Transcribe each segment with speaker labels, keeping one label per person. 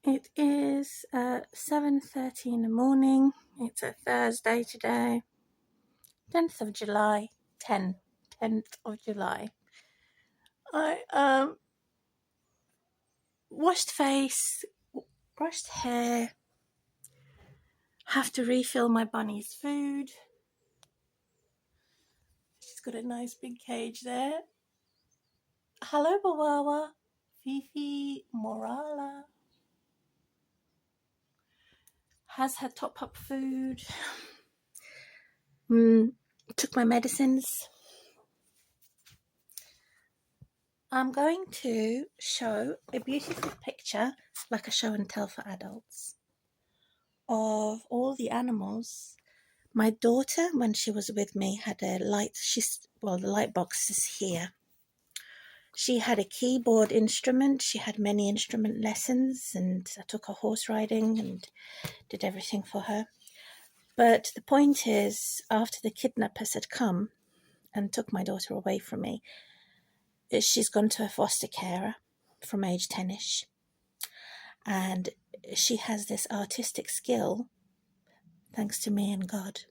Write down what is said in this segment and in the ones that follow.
Speaker 1: It is 7:30 in the morning. It's a Thursday today, 10th of July, 10th of July. I washed face, brushed hair, have to refill my bunny's food. She's got a nice big cage there. Hello, Bawawa, Fifi, Morala. Has her top-up food. Took my medicines. I'm going to show a beautiful picture, like a show and tell for adults, of all the animals. My daughter, when she was with me, had a light. The light box is here. She had a keyboard instrument. She had many instrument lessons, and I took her horse riding and did everything for her. But the point is, after the kidnappers had come and took my daughter away from me, she's gone to a foster carer from age 10ish, and she has this artistic skill, thanks to me and God,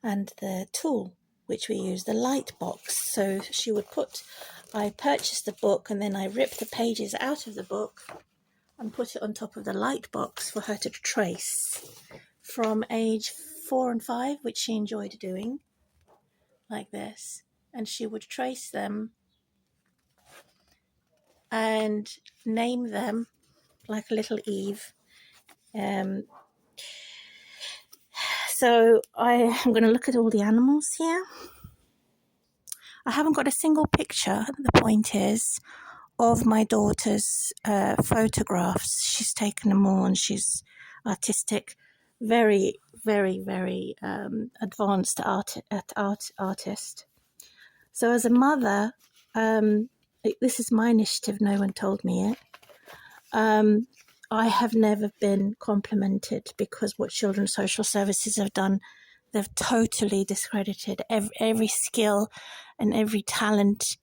Speaker 1: and the tool which we use, the light box. So I purchased the book, and then I ripped the pages out of the book and put it on top of the light box for her to trace from age 4 and 5, which she enjoyed doing, like this. And she would trace them and name them like a little Eve. So I'm going to look at all the animals here. I haven't got a single picture, the point is, of my daughter's photographs. She's taken them all, and she's artistic, very, very, very advanced artist. So as a mother, this is my initiative, no one told me it. I have never been complimented, because what Children's Social Services have done, they've totally discredited every skill and every talent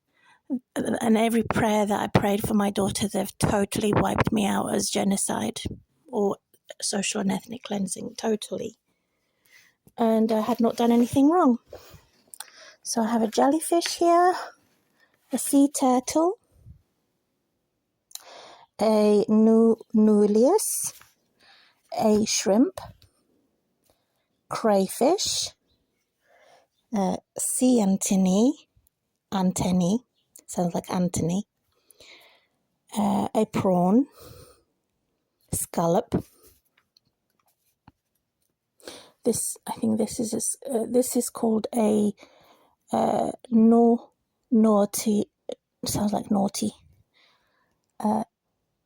Speaker 1: and every prayer that I prayed for my daughter. They've totally wiped me out as genocide or social and ethnic cleansing, totally. And I had not done anything wrong. So I have a jellyfish here, a sea turtle, a nullius, a shrimp, crayfish, sea antennae, sounds like Anthony, a prawn, scallop. This is called a naughty, sounds like naughty,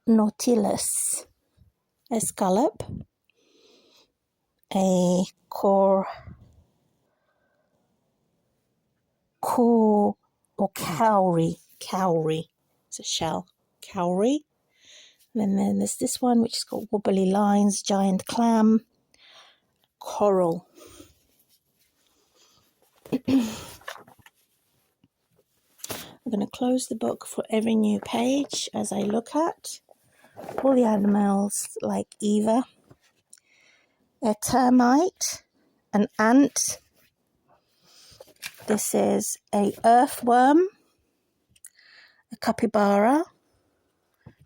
Speaker 1: nautilus, a scallop, a cowrie, it's a shell, cowrie. And then there's this one, which is called wobbly lines, giant clam, coral. I'm going to close the book for every new page as I look at all the animals, like Eva, a termite, an ant. This is a earthworm, a capybara,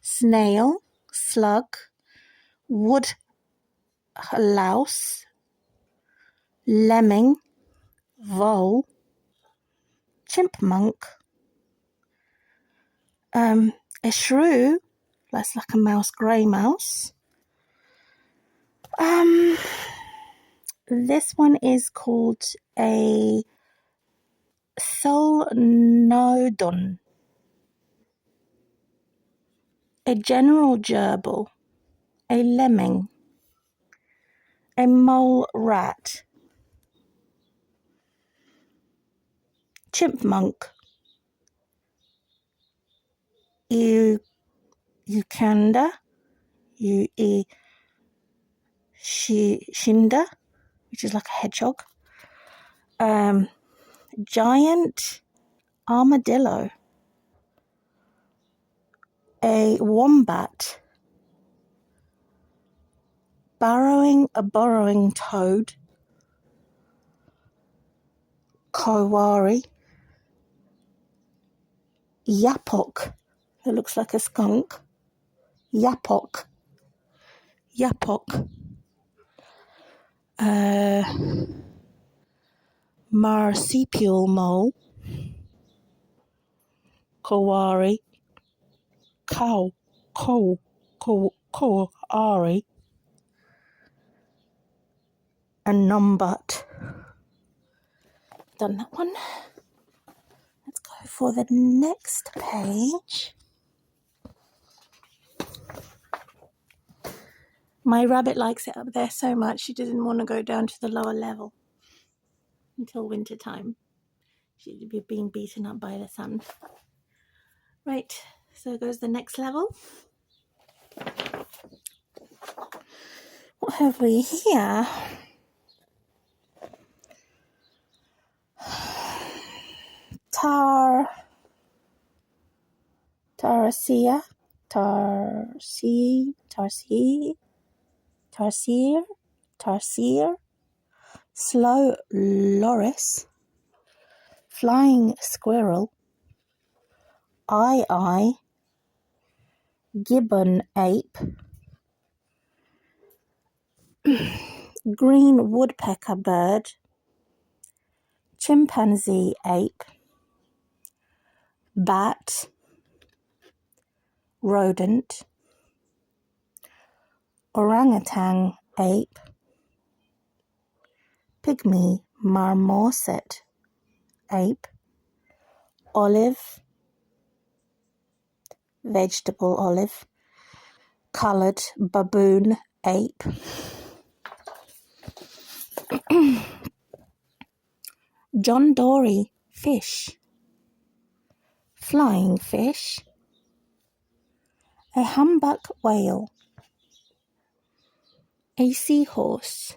Speaker 1: snail, slug, wood louse, lemming, vole, chipmunk, a shrew, that's like a mouse, grey mouse. This one is called a solnodon, a general gerbil, a lemming, a mole rat, chipmunk, eucanda, shinda, which is like a hedgehog, giant armadillo, a wombat, a burrowing toad, kowari, yapok, it looks like a skunk, yapok, marsupial mole, kowari, kowari, and numbat. Done that one. Let's go for the next page. My rabbit likes it up there so much she didn't want to go down to the lower level until winter time. She'd be being beaten up by the sun. Right, so goes the next level. What have we here? Tarsier, slow loris, flying squirrel, gibbon ape, green woodpecker bird, chimpanzee ape, bat, rodent, orangutan ape, pygmy marmoset ape, olive, vegetable olive, coloured baboon ape, John Dory fish, flying fish, a humpback whale, a seahorse,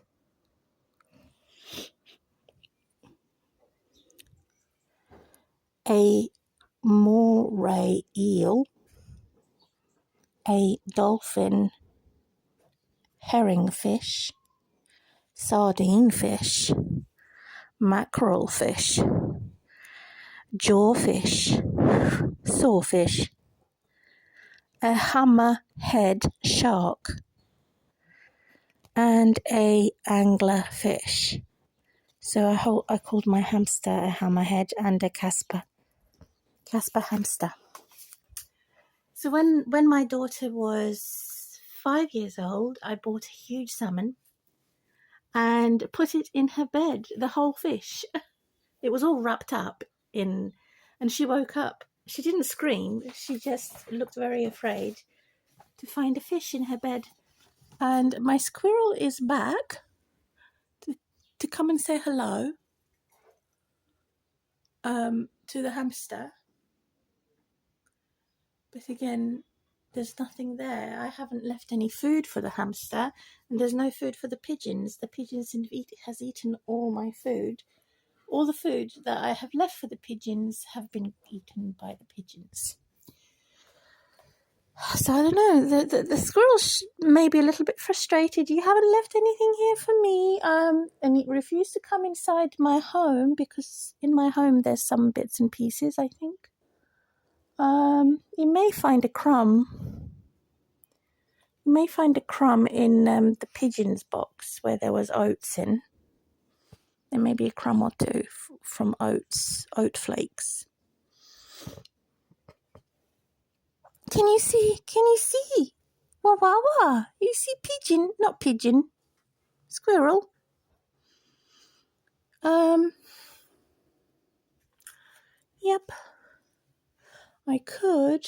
Speaker 1: a moray eel, a dolphin, herring fish, sardine fish, mackerel fish, jawfish, sawfish, a hammerhead shark, and a anglerfish. So I called my hamster a hammerhead and a Casper hamster. So when my daughter was 5 years old, I bought a huge salmon and put it in her bed, the whole fish. It was all wrapped up in, and she woke up. She didn't scream, she just looked very afraid to find a fish in her bed. And my squirrel is back to come and say hello to the hamster. But again, there's nothing there. I haven't left any food for the hamster, and there's no food for the pigeons. The pigeons has eaten all my food. All the food that I have left for the pigeons have been eaten by the pigeons. So I don't know, the squirrels may be a little bit frustrated. You haven't left anything here for me. And it refused to come inside my home because in my home there's some bits and pieces, I think. You may find a crumb. You may find a crumb in the pigeon's box where there was oats in. There may be a crumb or two from oat flakes. Can you see? Wah, wah, wah. You see not pigeon, squirrel. Yep. I could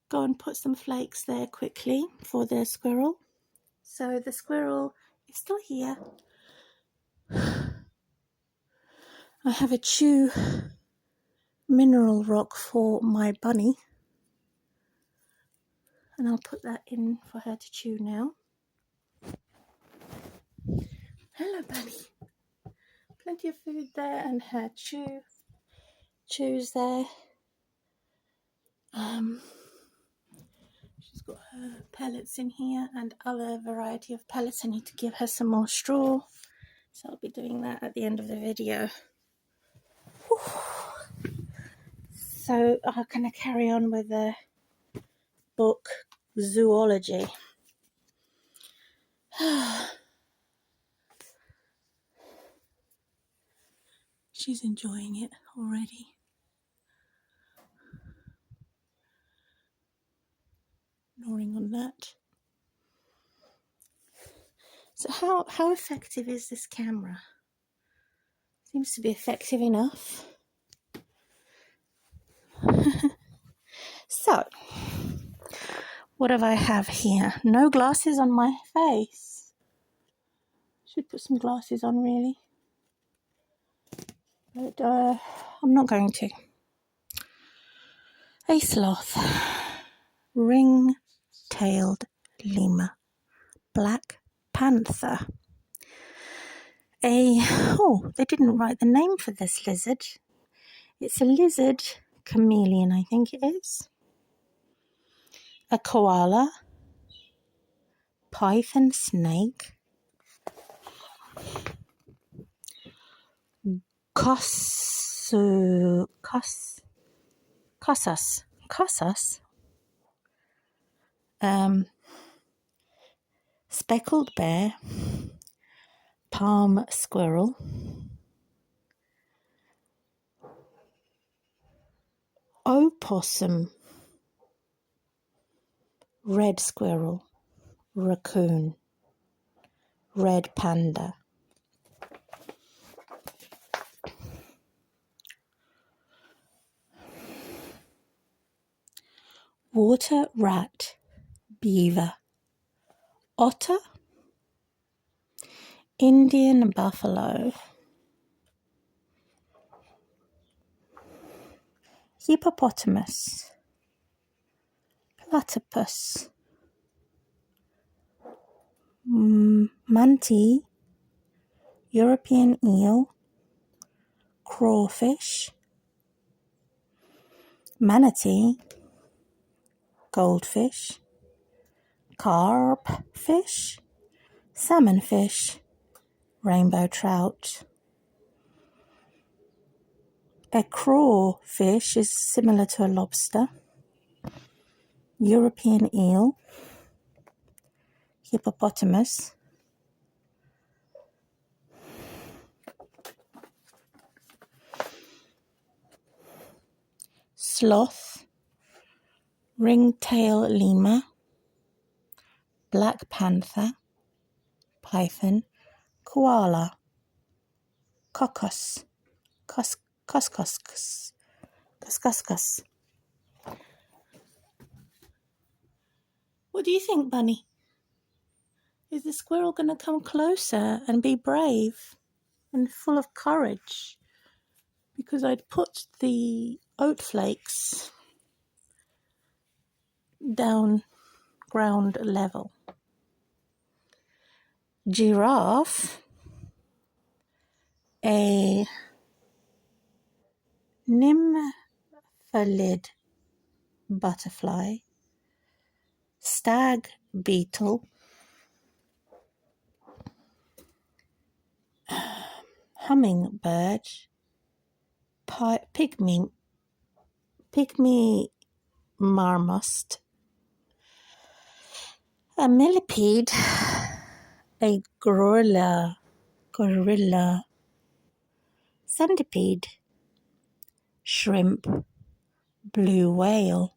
Speaker 1: go and put some flakes there quickly for the squirrel. So the squirrel is still here. I have a chew mineral rock for my bunny. And I'll put that in for her to chew now. Hello, bunny. Plenty of food there and her chews there. She's got her pellets in here and other variety of pellets. I need to give her some more straw, so I'll be doing that at the end of the video. So I'm going to carry on with the book Zoology. She's enjoying it already. Ignoring on that. So how effective is this camera? Seems to be effective enough. So, what do I have here? No glasses on my face. Should put some glasses on really. But I'm not going to. A sloth. Ring-tailed lemur. Black panther. They didn't write the name for this lizard. It's a lizard chameleon, I think it is. A koala. Python snake. Cossus. Speckled bear. Palm squirrel. Opossum. Red squirrel. Raccoon. Red panda. Water rat. Beaver. Otter. Indian buffalo. Hippopotamus. Platypus. Manatee. European eel. Crawfish. Manatee. Goldfish. Carp fish. Salmon fish. Rainbow trout. A crawfish is similar to a lobster. European eel. Hippopotamus. Sloth. Ringtail lemur. Black panther. Python. Koala. Cuscus. What do you think, Bunny? Is the squirrel going to come closer and be brave and full of courage? Because I'd put the oat flakes down ground level. Giraffe. A nymphalid butterfly. Stag beetle. Hummingbird. Pygmy marmoset. A millipede. A gorilla. Centipede. Shrimp. Blue whale.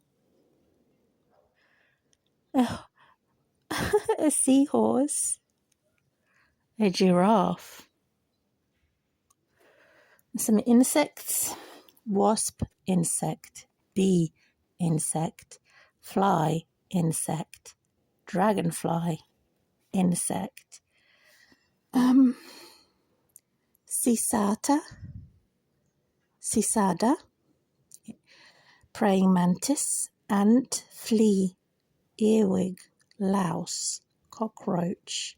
Speaker 1: A seahorse. A giraffe. Some insects. Wasp insect. Bee insect. Fly insect. Dragonfly insect. Cicada. Praying mantis. Ant. Flea. Earwig. Louse. Cockroach.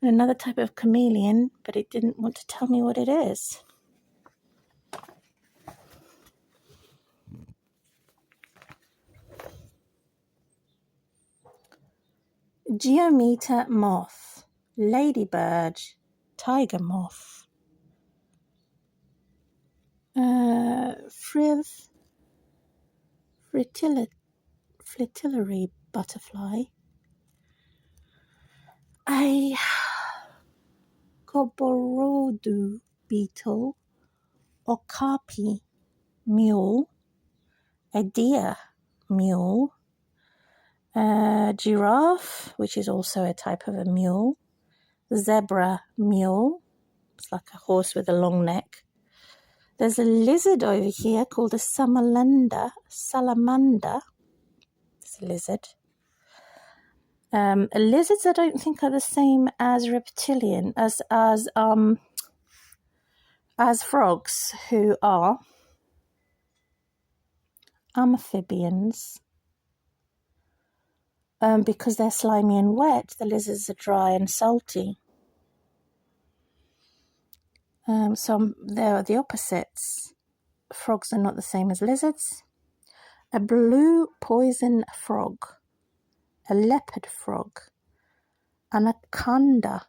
Speaker 1: Another type of chameleon, but it didn't want to tell me what it is. geometer moth, ladybird, tiger moth, fritillary butterfly, a koborodu beetle, okapi mule, a deer mule, a giraffe, which is also a type of a mule, zebra mule, it's like a horse with a long neck. There's a lizard over here called a salamander. It's a lizard. Lizards I don't think are the same as reptilian, as frogs, who are amphibians. Because they're slimy and wet, the lizards are dry and salty. So they're the opposites. Frogs are not the same as lizards. A blue poison frog, a leopard frog, anaconda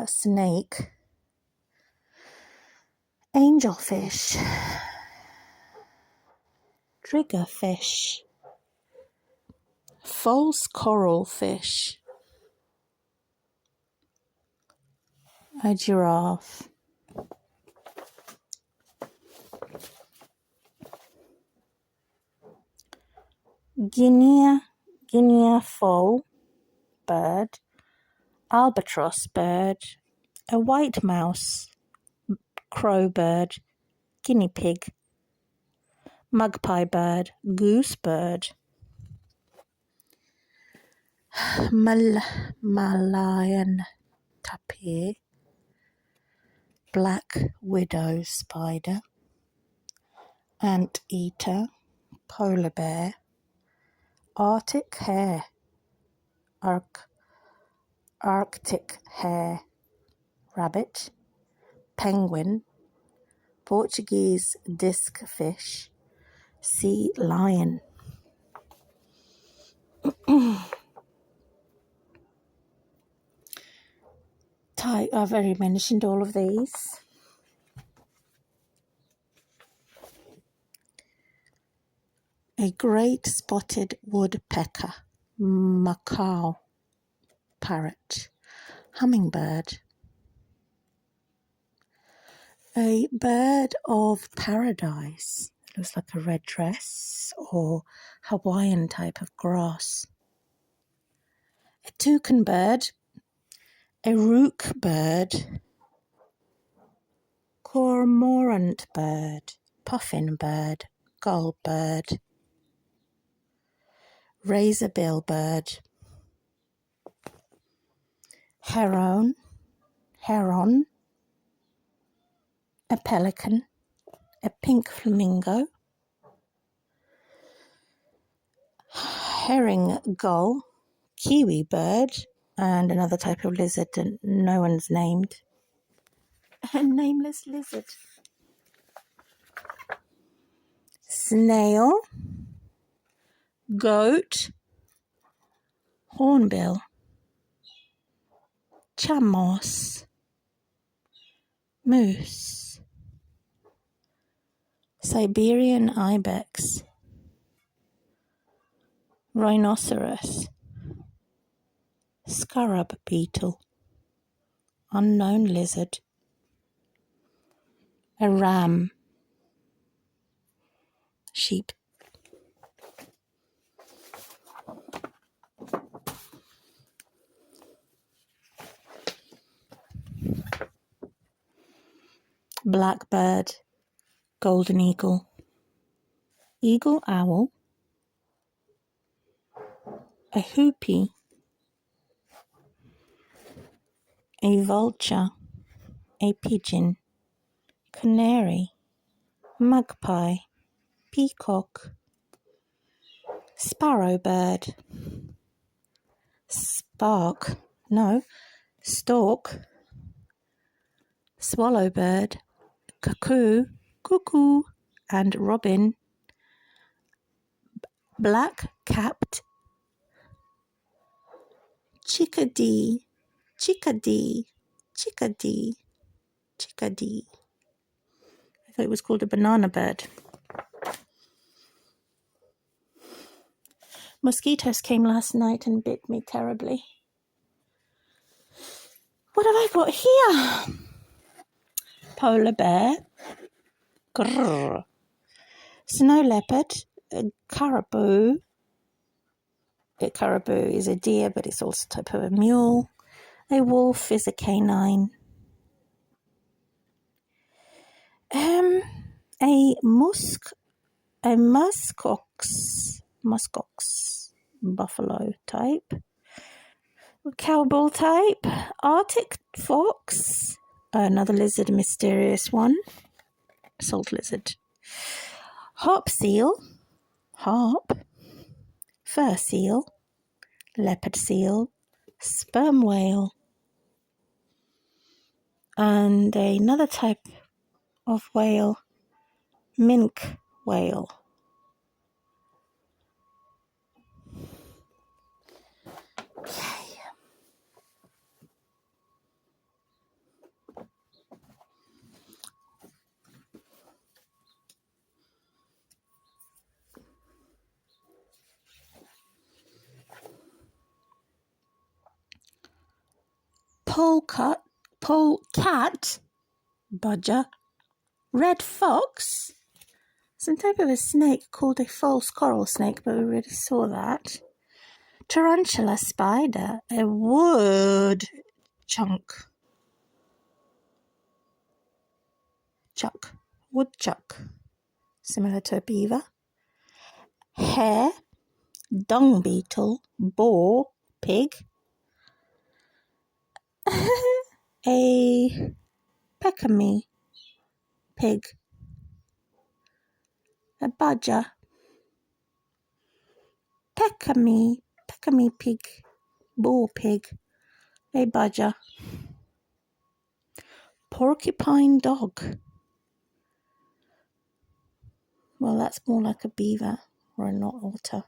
Speaker 1: snake, angelfish, triggerfish, false coral fish, a giraffe, guinea fowl bird, albatross bird, a white mouse, crow bird, guinea pig, magpie bird, goose bird, Malayan tapir, black widow spider, anteater, polar bear, Arctic hare, Arctic hare, rabbit, penguin, Portuguese disc fish, sea lion. I've already mentioned all of these. A great spotted woodpecker, macaw parrot, hummingbird. A bird of paradise. It looks like a red dress or Hawaiian type of grass. A toucan bird, a rook bird, cormorant bird, puffin bird, gull bird, razorbill bird, heron, a pelican, a pink flamingo, herring gull, kiwi bird, and another type of lizard that no one's named. A nameless lizard. Snail, goat, hornbill, chamos, moose, Siberian ibex, rhinoceros, scarab beetle, unknown lizard, a ram, sheep. Blackbird, golden eagle, eagle owl, a hoopie, a vulture, a pigeon, canary, magpie, peacock, sparrowbird, stork, swallowbird, cuckoo, and robin, black-capped chickadee, chickadee, chickadee, chickadee. I thought it was called a banana bird. Mosquitoes came last night and bit me terribly. What have I got here? Polar bear, grrr. Snow leopard, a caribou. A caribou is a deer, but it's also a type of a mule. A wolf is a canine. A muskox, buffalo type. Cowbell type, Arctic fox, another lizard, a mysterious one, salt lizard. Harp seal, harp. Fur seal, leopard seal, sperm whale, and another type of whale, minke whale. Okay. Polecat, badger, red fox, some type of a snake called a false coral snake, but we already saw that. Tarantula spider, a woodchuck, similar to a beaver. Hare, dung beetle, boar, pig. A peccamy pig, a badger, peccamy pig, boar pig, a badger. Porcupine dog. Well, that's more like a beaver or a knot otter.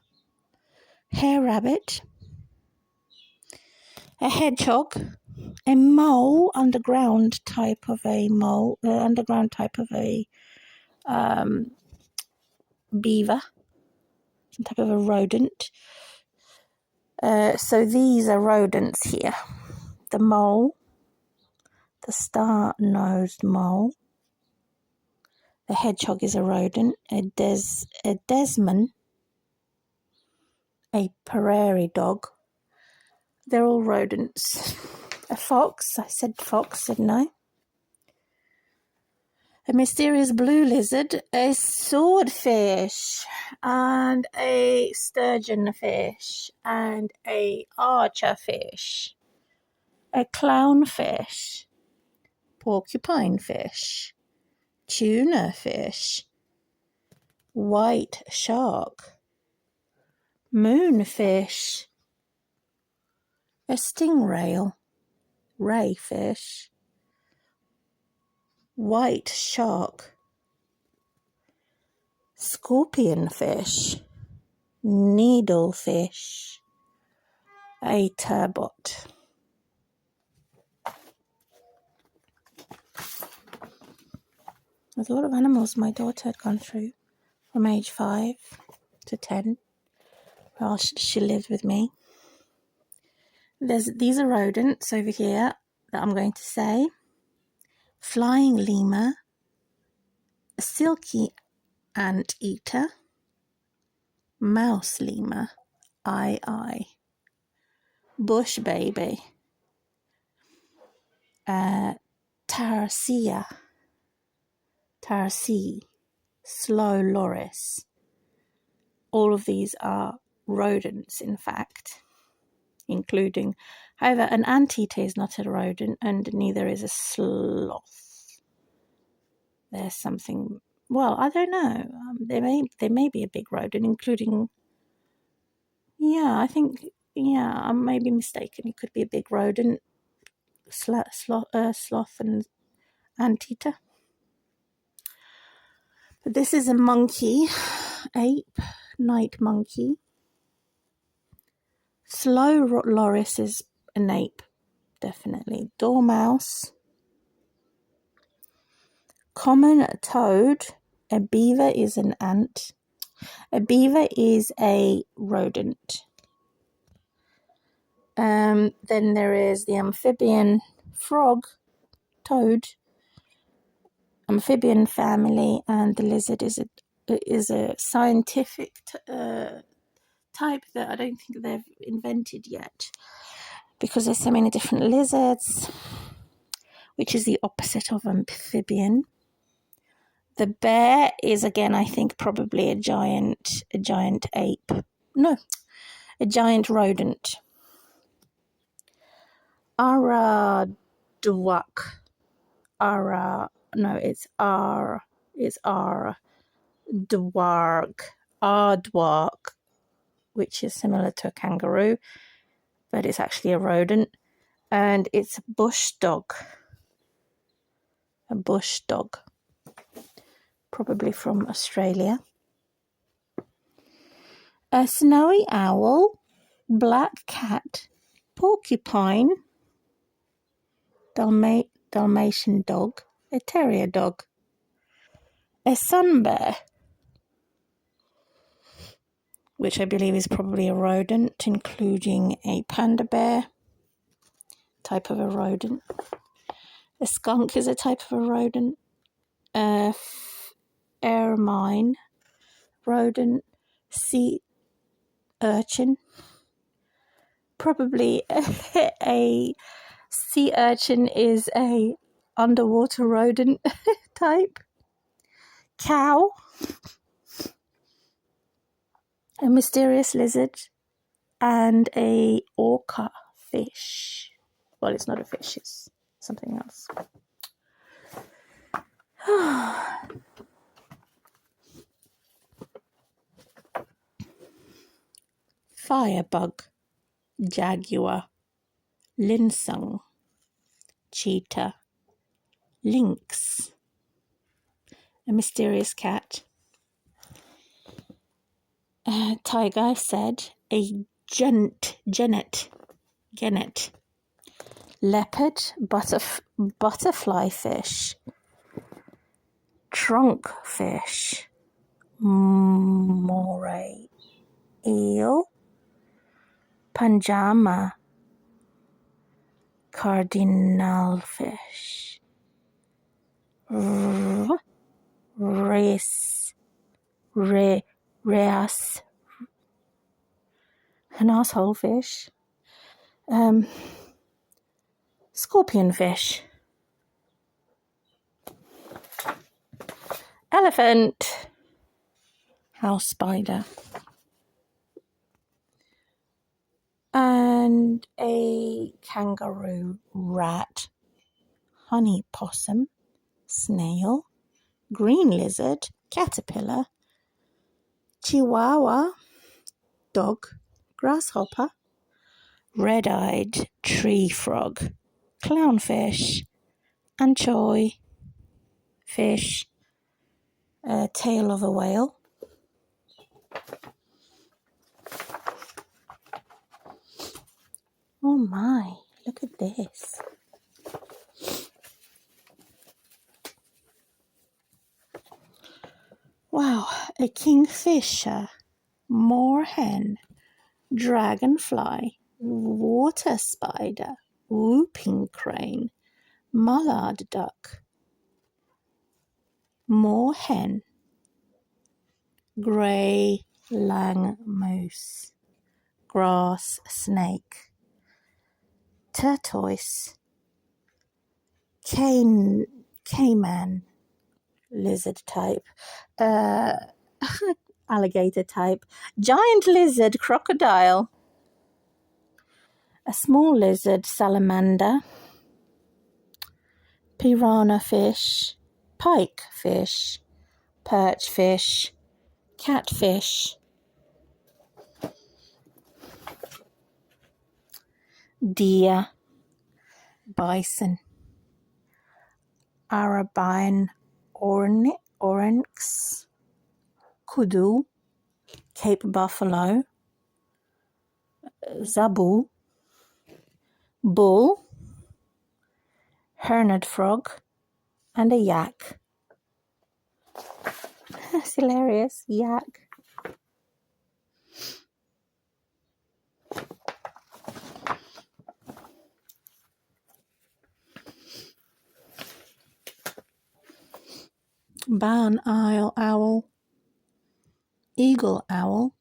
Speaker 1: Hare rabbit, a hedgehog, a mole, underground type of a beaver, some type of a rodent. So these are rodents here. The mole, the star-nosed mole. The hedgehog is a rodent. A desman, a prairie dog. They're all rodents. A fox, I said fox, didn't I? A mysterious blue lizard, a swordfish, and a sturgeonfish, and a archerfish, a clownfish, porcupine fish, tuna fish, white shark, moonfish, a stingray, rayfish, white shark, scorpionfish, needlefish, a turbot. There's a lot of animals my daughter had gone through from age 5 to 10 while she lived with me. These are rodents over here that I'm going to say. Flying lemur, a silky anteater, mouse lemur, bush baby, tarsier, slow loris. All of these are rodents, in fact, including, however, an anteater is not a rodent, and neither is a sloth. There's something, well, I don't know. There may be a big rodent, including, I may be mistaken. It could be a big rodent, sloth and anteater. But this is a monkey, ape, night monkey. Slow loris is an ape, definitely. Dormouse. Common toad. A beaver is an ant. A beaver is a rodent. Then there is the amphibian frog, toad, amphibian family, and the lizard is a scientific type that I don't think they've invented yet, because there's so many different lizards, which is the opposite of amphibian. The bear is, again, I think probably a giant ape. No, a giant rodent. Aardvark. Aardvark, which is similar to a kangaroo, but it's actually a rodent. And it's a bush dog. Probably from Australia. A snowy owl, black cat, porcupine, Dalmatian dog, a terrier dog, a sun bear, which I believe is probably a rodent, including a panda bear, type of a rodent. A skunk is a type of a rodent. Ermine, rodent. Sea urchin, probably a sea urchin is a underwater rodent type. Cow, a mysterious lizard, and a orca fish. Well, it's not a fish, it's something else. Firebug, jaguar, linsung, cheetah, lynx, a mysterious cat. Tiger, I said. A genet, leopard, butterfly fish, trunk fish, moray eel, panjama, cardinal fish, reas, an asshole fish, scorpion fish, elephant, house spider, and a kangaroo rat, honey possum, snail, green lizard, caterpillar, chihuahua, dog, grasshopper, red-eyed tree frog, clownfish, anchovy fish, tail of a whale. Oh my, look at this. Wow, a kingfisher, moorhen, dragonfly, water spider, whooping crane, mallard duck, moorhen, grey lang moose, grass snake, tortoise, caiman, lizard type, alligator type, giant lizard, crocodile, a small lizard, salamander, piranha fish, pike fish, perch fish, catfish, deer, bison, Arabian oryx, kudu, Cape buffalo, zabu, bull, horned frog, and a yak. That's hilarious, yak. Barn owl, eagle owl,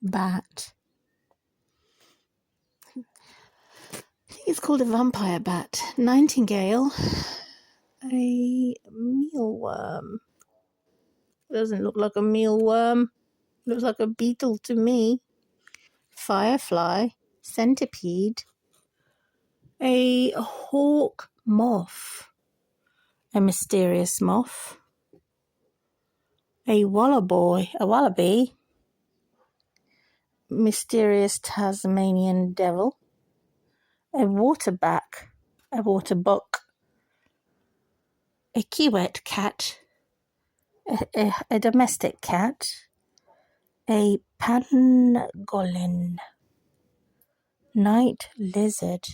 Speaker 1: bat. I think it's called a vampire bat. Nightingale, a mealworm. Doesn't look like a mealworm. Looks like a beetle to me. Firefly, centipede, a hawk moth, a mysterious moth, a wallaby, mysterious Tasmanian devil, a waterbuck, a kiwet cat, a domestic cat, a pangolin, night lizard,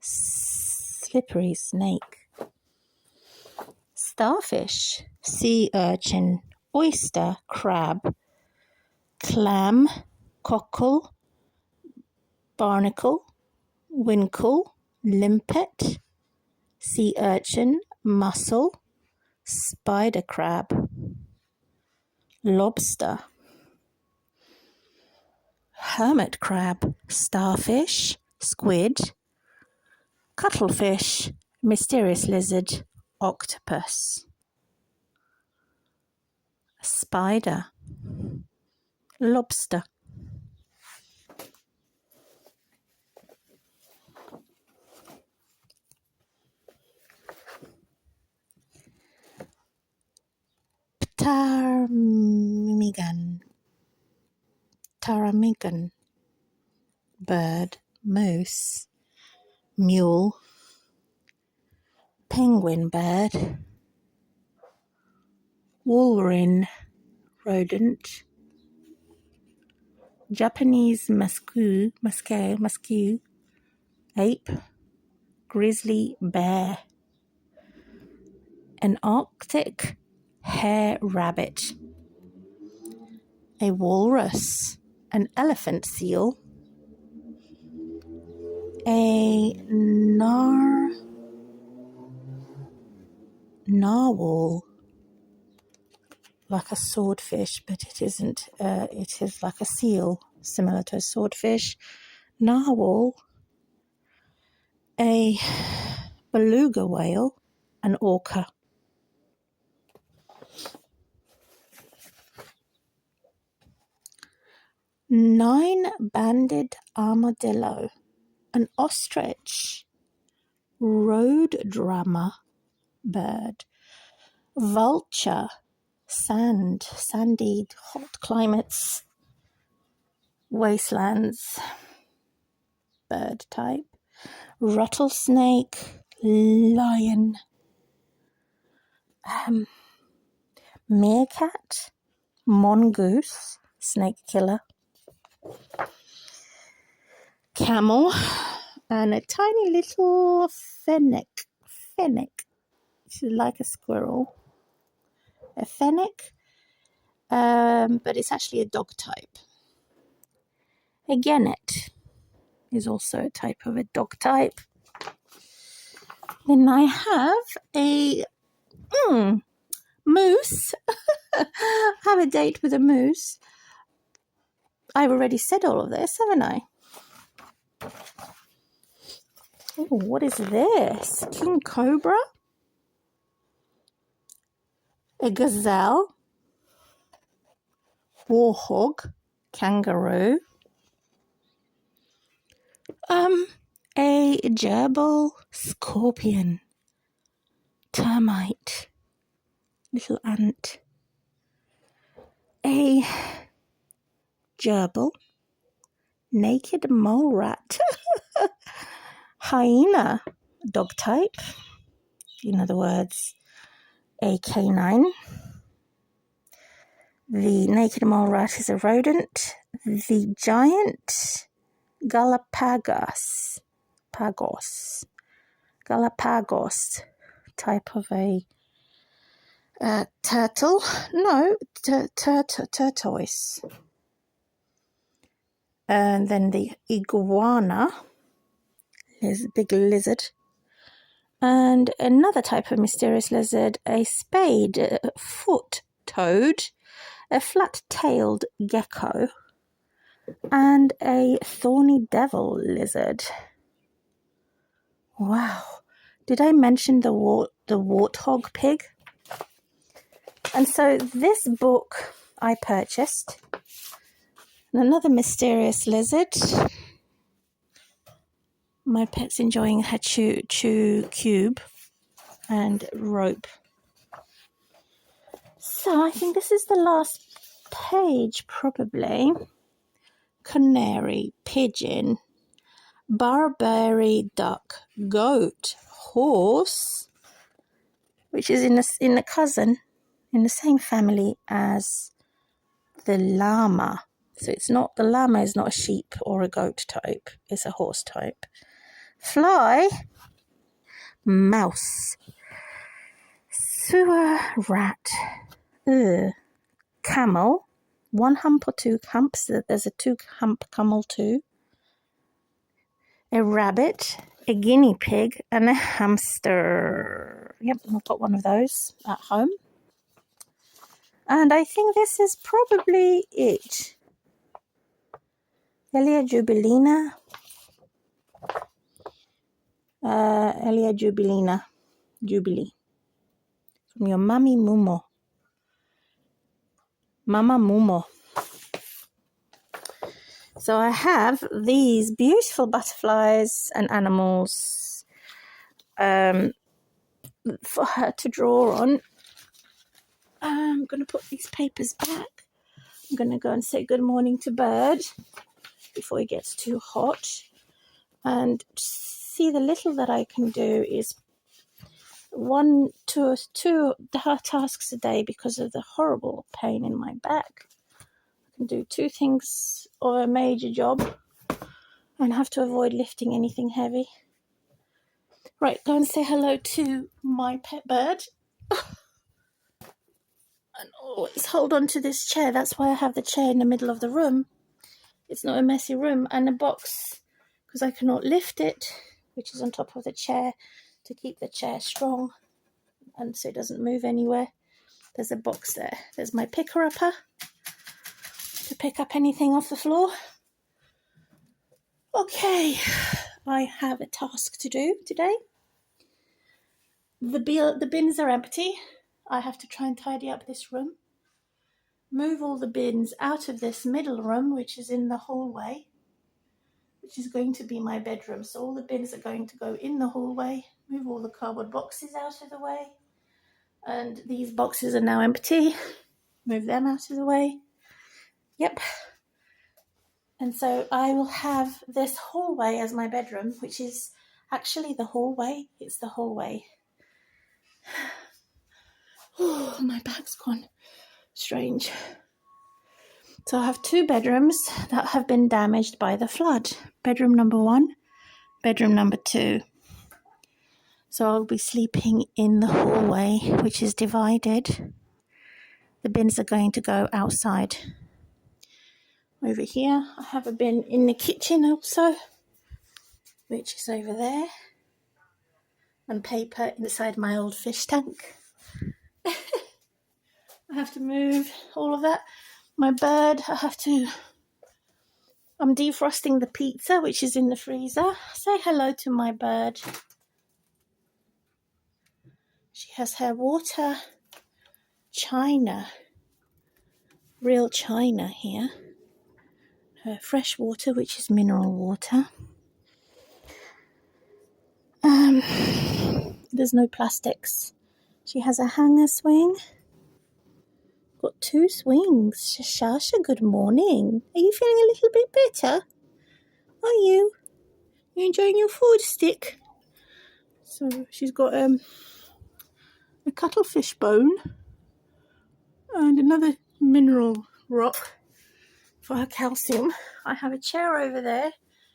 Speaker 1: slippery snake, starfish, sea urchin, oyster, crab, clam, cockle, barnacle, winkle, limpet, sea urchin, mussel, spider crab, lobster, hermit crab, starfish, squid, cuttlefish, mysterious lizard, octopus, spider, lobster. Ptarmigan, bird, moose, mule, penguin bird, wolverine, rodent, Japanese muscu, ape, grizzly bear, an Arctic hare rabbit, a walrus, an elephant seal, a narwhal, like a swordfish, but it isn't. It is like a seal, similar to a swordfish. Narwhal, a beluga whale, an orca. Nine-banded armadillo, an ostrich, road drummer bird, vulture, sandy, hot climates, wastelands, bird type, rattlesnake, lion, meerkat, mongoose, snake killer, camel, and a tiny little fennec. It's like a squirrel. A fennec, but it's actually a dog type. A genet is also a type of a dog type. Then I have a moose. I have a date with a moose. I've already said all of this, haven't I? Oh, what is this? King cobra? A gazelle? Warhog? Kangaroo? A gerbil? Scorpion? Termite? Little ant? A gerbil? Naked mole rat? Hyena, dog type, in other words, a canine. The naked mole rat is a rodent. The giant Galapagos type of a turtle. No, tortoise. And then the iguana is a big lizard. And another type of mysterious lizard, a spade foot toad, a flat-tailed gecko, and a thorny devil lizard. Wow. Did I mention the warthog pig? And so this book I purchased. And another mysterious lizard. My pet's enjoying her chew cube and rope. So I think this is the last page, probably. Canary, pigeon, Barbary duck, goat, horse, which is in the same family as the llama. So the llama is not a sheep or a goat type, it's a horse type. Fly, mouse, sewer rat, camel, one hump or two humps, there's a two hump camel too. A rabbit, a guinea pig, and a hamster. Yep, I've got one of those at home. And I think this is probably it. Elia jubilina. Jubilee. From your Mama Mumo. So I have these beautiful butterflies and animals for her to draw on. I'm going to put these papers back. I'm going to go and say good morning to Bird before it gets too hot. And see, the little that I can do is two tasks a day because of the horrible pain in my back. I can do two things or a major job and have to avoid lifting anything heavy. Right, go and say hello to my pet bird. And always hold on to this chair. That's why I have the chair in the middle of the room. It's not a messy room. And a box, because I cannot lift it, which is on top of the chair to keep the chair strong and so it doesn't move anywhere. There's a box there. There's my picker-upper to pick up anything off the floor. Okay, I have a task to do today. The bins are empty. I have to try and tidy up this room. Move all the bins out of this middle room, which is in the hallway, which is going to be my bedroom. So all the bins are going to go in the hallway. Move all the cardboard boxes out of the way. And these boxes are now empty. Move them out of the way. Yep. And so I will have this hallway as my bedroom, which is actually the hallway. It's the hallway. Oh, my back's gone. Strange. So I have two bedrooms that have been damaged by the flood. Bedroom number 1, bedroom number 2. So I'll be sleeping in the hallway, which is divided. The bins are going to go outside. Over here, I have a bin in the kitchen also, which is over there. And paper inside my old fish tank. I have to move all of that. My bird, I'm defrosting the pizza, which is in the freezer. Say hello to my bird. She has her water china, real china here. Her fresh water, which is mineral water. There's no plastics. She has a hanger swing. Got 2 swings. Shasha, good morning. Are you feeling a little bit better? Are you? You enjoying your food stick? So she's got a cuttlefish bone and another mineral rock for her calcium. I have a chair over there.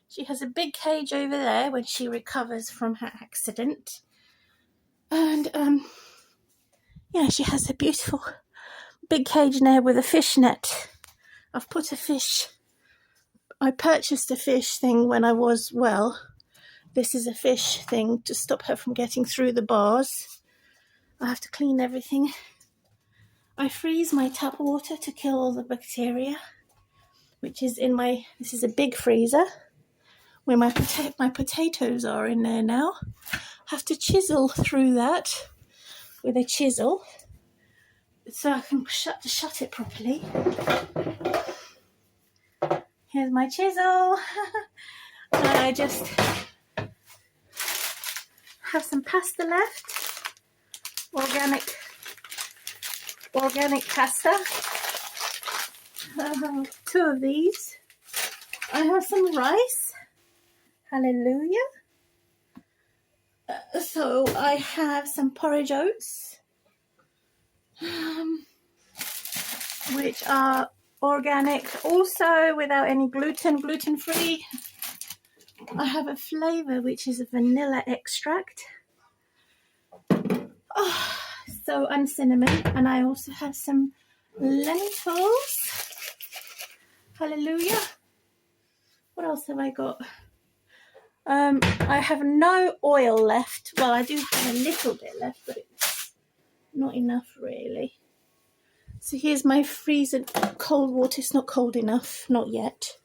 Speaker 1: She has a big cage over there when she recovers from her accident. And yeah, she has a beautiful big cage now with a fish net. I've put a fish. I purchased a fish thing when I was well. This is a fish thing to stop her from getting through the bars. I have to clean everything. I freeze my tap water to kill all the bacteria, which is in my, this is a big freezer where my potatoes are in there now. I have to chisel through that with a chisel so I can shut it properly. Here's my chisel. And I just have some pasta left. Organic pasta. Two of these. I have some rice. Hallelujah. So I have some porridge oats, which are organic, also without any gluten-free. I have a flavour which is a vanilla extract. Oh, so and cinnamon, and I also have some lentils. Hallelujah. What else have I got? I have no oil left. Well, I do have a little bit left, but it's not enough really. So here's my freezer cold water. It's not cold enough, not yet.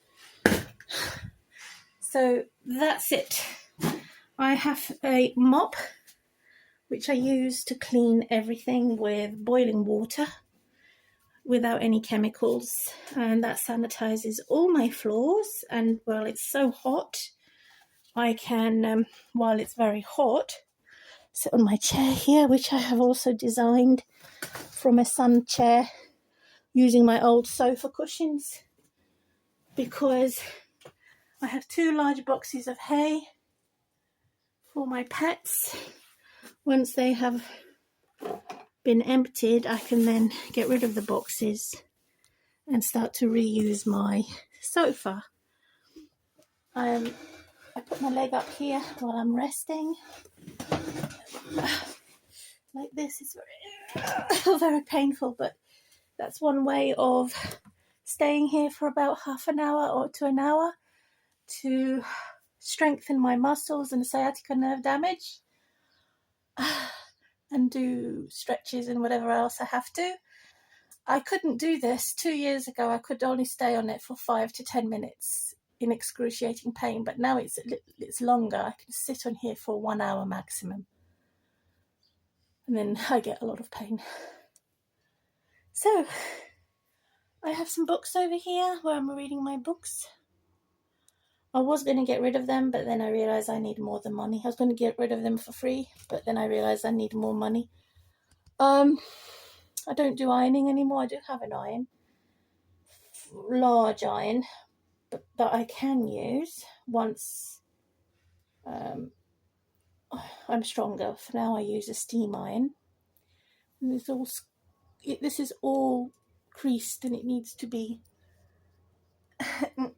Speaker 1: So that's it. I have a mop which I use to clean everything with boiling water without any chemicals, and that sanitizes all my floors. And while it's so hot, I can, while it's very hot, sit on my chair here, which I have also designed from a sun chair using my old sofa cushions, because I have 2 large boxes of hay for my pets. Once they have been emptied, I can then get rid of the boxes and start to reuse my sofa. I put my leg up here while I'm resting. Like this is very painful, but that's one way of staying here for about half an hour or to an hour to strengthen my muscles and sciatica nerve damage, and do stretches and whatever else I have to. I couldn't do this 2 years ago. I could only stay on it for 5 to 10 minutes in excruciating pain, but now it's longer. I can sit on here for 1 hour maximum, and then I get a lot of pain. So I have some books over here where I'm reading my books. I was going to get rid of them, but then I realised I need more than money. I was going to get rid of them for free, but then I realised I need more money. I don't do ironing anymore. I do have an iron, large iron, but that I can use once I'm stronger. For now I use a steam iron. And this is all creased and it needs to be,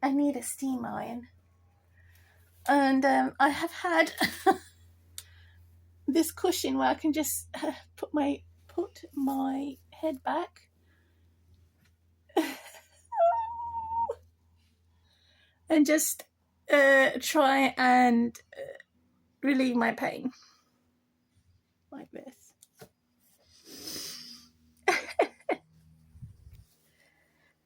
Speaker 1: I need a steam iron. And I have had this cushion where I can just put my head back and just try and relieve my pain like this.